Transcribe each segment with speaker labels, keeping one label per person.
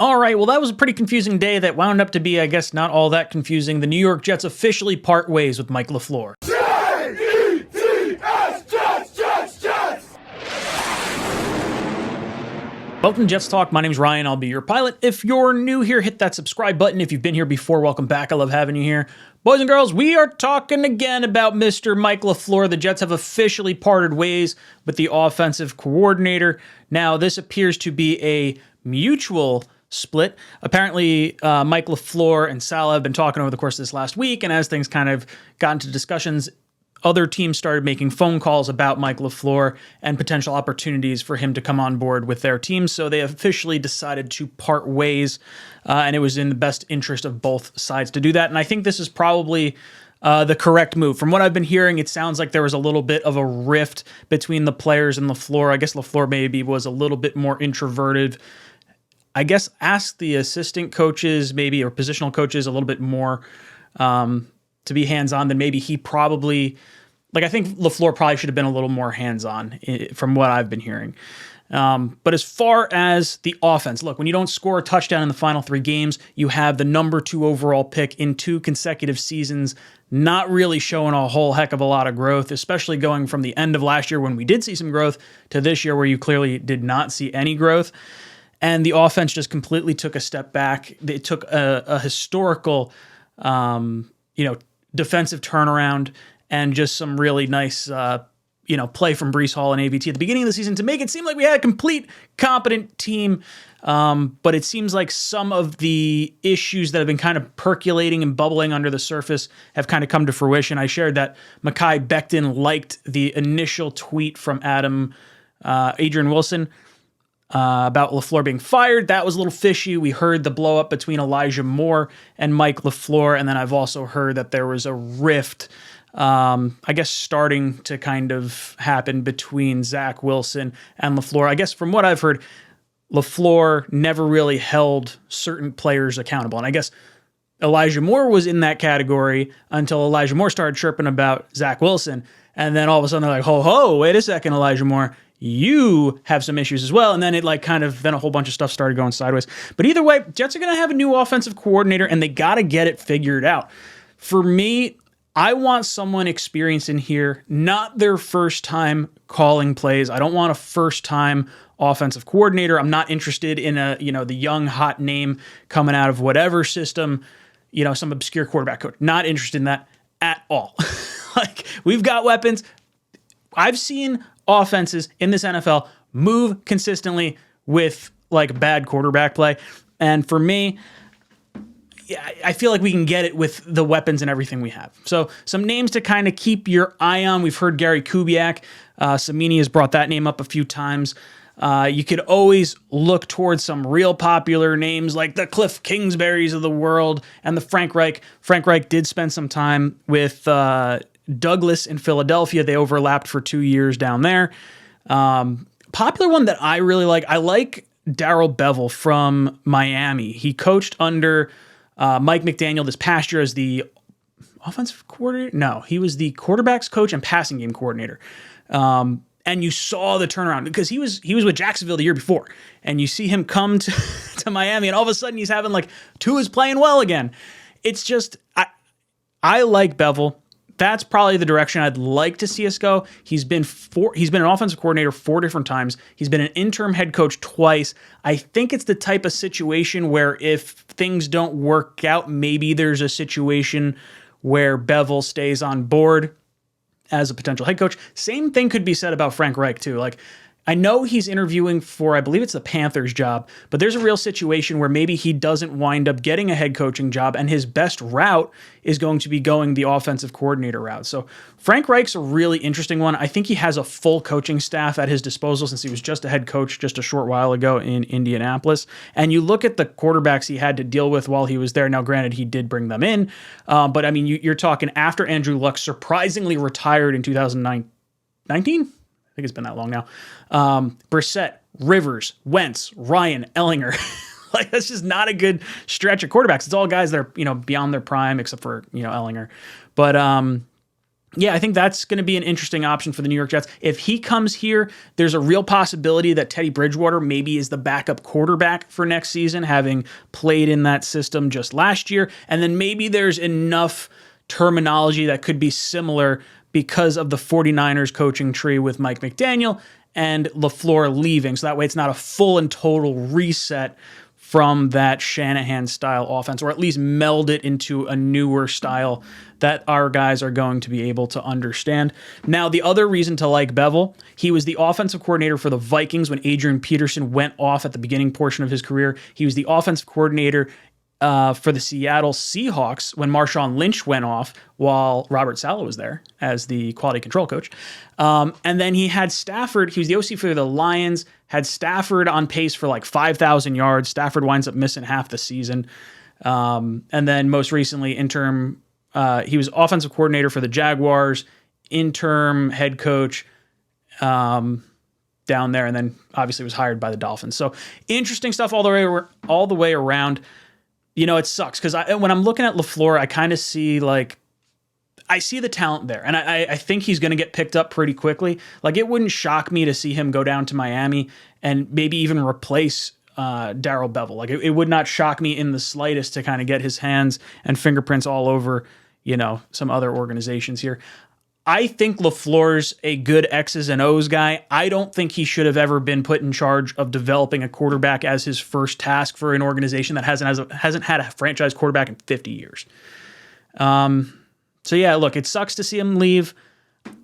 Speaker 1: All right, well, that was a pretty confusing day that wound up to be, I guess, not all that confusing. The New York Jets officially part ways with Mike LaFleur.
Speaker 2: Jets!
Speaker 1: Welcome to Jets Talk. My name's Ryan. I'll be your pilot. If you're new here, hit that subscribe button. If you've been here before, welcome back. I love having you here. Boys and girls, we are talking again about Mr. Mike LaFleur. The Jets have officially parted ways with the offensive coordinator. Now, this appears to be a mutual split. Apparently, Mike LaFleur and Saleh have been talking over the course of this last week, and as things kind of got into discussions, other teams started making phone calls about Mike LaFleur and potential opportunities for him to come on board with their team. So they officially decided to part ways, and it was in the best interest of both sides to do that. And I think this is probably the correct move. From what I've been hearing, it sounds like there was a little bit of a rift between the players and LaFleur. I guess LaFleur maybe was a little bit more introverted. I guess ask the assistant coaches maybe or positional coaches a little bit more to be hands-on than maybe he probably, like I think LaFleur probably should have been a little more hands-on from what I've been hearing. But as far as the offense, look, when you don't score a touchdown in the final 3 games, you have the number 2 overall pick in 2 consecutive seasons, not really showing a whole heck of a lot of growth, especially going from the end of last year when we did see some growth to this year where you clearly did not see any growth. And the offense just completely took a step back. It took a historical, defensive turnaround and just some really nice, play from Breece Hall and AVT at the beginning of the season to make it seem like we had a complete, competent team. But it seems like some of the issues that have been kind of percolating and bubbling under the surface have kind of come to fruition. I shared that Mekhi Becton liked the initial tweet from Adrian Wilson, about LaFleur being fired. That was a little fishy. We heard the blow up between Elijah Moore and Mike LaFleur, and then I've also heard that there was a rift, I guess, starting to kind of happen between Zach Wilson and LaFleur. I guess from what I've heard, LaFleur never really held certain players accountable, and I guess Elijah Moore was in that category until Elijah Moore started chirping about Zach Wilson, and then all of a sudden they're like, ho, wait a second, Elijah Moore, you have some issues as well. And then it then a whole bunch of stuff started going sideways. But either way, Jets are going to have a new offensive coordinator and they got to get it figured out. For me, I want someone experienced in here, not their first time calling plays. I don't want a first time offensive coordinator. I'm not interested in the young hot name coming out of whatever system, some obscure quarterback coach. Not interested in that at all. We've got weapons. I've seen offenses in this NFL move consistently with bad quarterback play. And for me, I feel like we can get it with the weapons and everything we have. So some names to kind of keep your eye on. We've heard Gary Kubiak. Samini has brought that name up a few times. You could always look towards some real popular names like the Cliff Kingsburys of the world and the Frank Reich. Frank Reich did spend some time with Douglas in Philadelphia. They overlapped for 2 years down there. Popular one that I really like, I like Darrell Bevell from Miami. He coached under Mike McDaniel this past year as the offensive coordinator. No, he was the quarterbacks coach and passing game coordinator. And you saw the turnaround because he was with Jacksonville the year before. And you see him come to Miami and all of a sudden he's having Tua's playing well again. It's just, I like Bevell. That's probably the direction I'd like to see us go. He's been an offensive coordinator 4 different times. He's been an interim head coach twice. I think it's the type of situation where if things don't work out, maybe there's a situation where Bevell stays on board as a potential head coach. Same thing could be said about Frank Reich too. I know he's interviewing for, I believe it's the Panthers job, but there's a real situation where maybe he doesn't wind up getting a head coaching job and his best route is going to be going the offensive coordinator route. So Frank Reich's a really interesting one. I think he has a full coaching staff at his disposal since he was just a head coach just a short while ago in Indianapolis. And you look at the quarterbacks he had to deal with while he was there. Now, granted, he did bring them in, but I mean, you're talking after Andrew Luck surprisingly retired in 2019. I think it's been that long now. Brissett, Rivers, Wentz, Ryan, Ellinger. That's just not a good stretch of quarterbacks. It's all guys that are, beyond their prime, except for, Ellinger. But Yeah, I think that's going to be an interesting option for the New York Jets. If he comes here, there's a real possibility that Teddy Bridgewater maybe is the backup quarterback for next season, having played in that system just last year. And then maybe there's enough terminology that could be similar because of the 49ers coaching tree with Mike McDaniel and LaFleur leaving. So that way it's not a full and total reset from that Shanahan-style offense, or at least meld it into a newer style that our guys are going to be able to understand. Now, the other reason to like Bevel, he was the offensive coordinator for the Vikings when Adrian Peterson went off at the beginning portion of his career. He was the offensive coordinator for the Seattle Seahawks when Marshawn Lynch went off while Robert Saleh was there as the quality control coach. And then he had Stafford. He was the OC for the Lions, had Stafford on pace for like 5,000 yards. Stafford winds up missing half the season. And then most recently, interim, he was offensive coordinator for the Jaguars, interim head coach down there, and then obviously was hired by the Dolphins. So interesting stuff all the way around. You know, it sucks because when I'm looking at LaFleur, I kind of see I see the talent there, and I think he's going to get picked up pretty quickly. Like, it wouldn't shock me to see him go down to Miami and maybe even replace Darrell Bevell. Like, it would not shock me in the slightest to kind of get his hands and fingerprints all over, you know, some other organizations here. I think LaFleur's a good X's and O's guy. I don't think he should have ever been put in charge of developing a quarterback as his first task for an organization that hasn't had a franchise quarterback in 50 years. So yeah, look, it sucks to see him leave.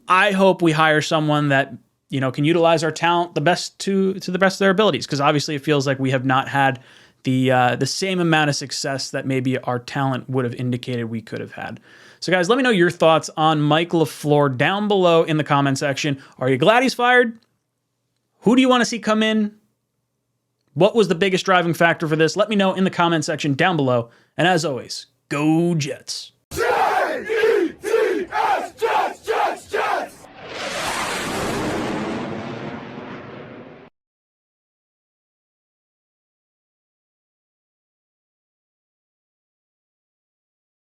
Speaker 1: I hope we hire someone that, you know, can utilize our talent the best to the best of their abilities, because obviously it feels like we have not had the same amount of success that maybe our talent would have indicated we could have had. So guys, let me know your thoughts on Mike LaFleur down below in the comment section. Are you glad he's fired? Who do you want to see come in? What was the biggest driving factor for this? Let me know in the comment section down below. And as always, go Jets.